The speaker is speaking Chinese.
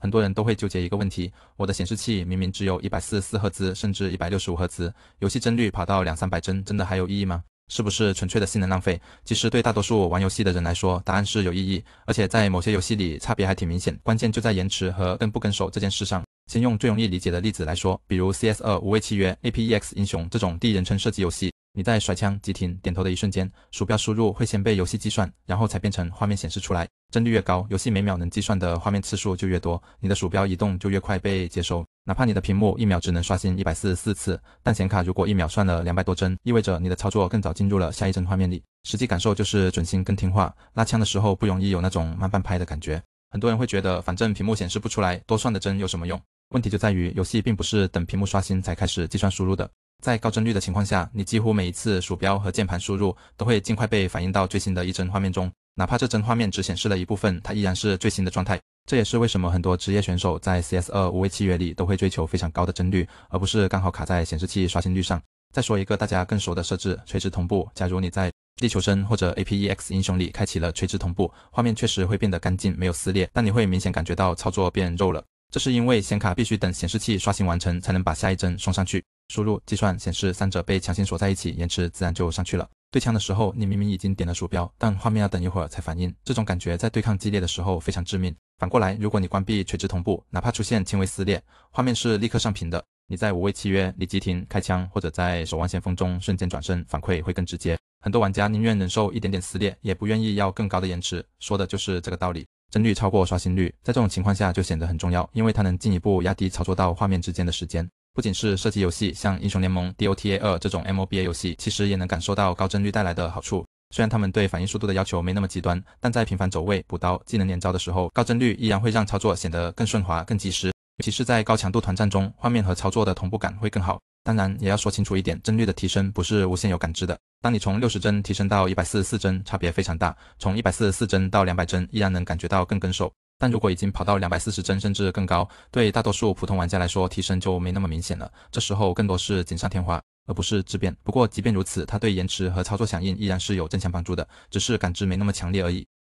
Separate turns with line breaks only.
很多人都會糾結一個問題，我的顯示器明明只有144赫茲甚至165赫茲，遊戲幀率跑到200-300帧，真的還有意義嗎？是不是純粹的性能浪費？其實對大多數玩遊戲的人來說，答案是有意義，而且在某些遊戲裡差別還挺明顯，關鍵就在延遲和跟不跟手這件事上。先用最容易理解的例子來說，比如 CS2 無畏契約、APEX 英雄這種第一人稱射擊遊戲，你在甩槍、急停、點頭的一瞬間，鼠標輸入會先被遊戲計算，然後才變成畫面顯示出來。幀率越高，遊戲每秒能計算的畫面次數就越多，你的鼠標移動就越快被接收。哪怕你的屏幕1秒只能刷新144次，但顯卡如果1秒算了200多帧，意味着你的操作更早進入了下一帧畫面裡。實際感受就是準心更聽話，拉槍的時候不容易有那種慢半拍的感覺。很多人会覺得，反正屏幕顯示不出來，多算的帧有什麼用？問題就在於，遊戲並不是等屏幕刷新才開始計算輸入的。在高幀率的情況下，你幾乎每一次鼠標和鍵盤輸入都會盡快被反映到最新的一帧畫面中，哪怕這帧畫面只顯示了一部分，它依然是最新的狀態。這也是為什麼很多職業選手在 CS2 無畏契約裡都會追求非常高的幀率，而不是剛好卡在顯示器刷新率上。再說一個大家更熟的設置，垂直同步。假如你在地球生或者 APEX 英雄裡開啟了垂直同步，畫面確實會變得乾淨，沒有撕裂，但你會明顯感覺到操作變肉了。這是因為顯卡必須等顯示器刷新完成才能把下一帧送上去，輸入、計算、顯示三者被強行鎖在一起，延遲自然就上去了。對槍的時候，你明明已經點了鼠標，但畫面要等一會兒才反應，這種感覺在對抗激烈的時候非常致命。反過來，如果你關閉垂直同步，哪怕出現輕微撕裂，畫面是立刻上屏的。你在無畏契約裡急停、開槍，或者在守望先鋒中瞬間轉身，反饋會更直接。很多玩家寧願忍受一點點撕裂，也不願意要更高的延遲，說的就是這個道理。幀率超過刷新率，在這種情況下就顯得很重要，因為它能進一步壓低操作到畫面之間的時間。不僅是射擊遊戲，像英雄聯盟、DOTA 2這種 MOBA 遊戲，其實也能感受到高幀率帶來的好處。雖然他們對反應速度的要求沒那麼極端，但在頻繁走位、補刀、技能連招的時候，高幀率依然會讓操作顯得更順滑、更及時。尤其是在高強度團戰中，畫面和操作的同步感會更好。當然，也要說清楚一點，幀率的提升不是无限有感知的。當你從60帧提升到144帧，差別非常大；從144帧到200帧，依然能感覺到更跟手。但如果已經跑到240帧甚至更高，对大多數普通玩家來說，提升就沒那麼明顯了。這時候更多是錦上添花，而不是質變。不過即便如此，它對延遲和操作響應依然是有正向幫助的，只是感知沒那麼強烈而已。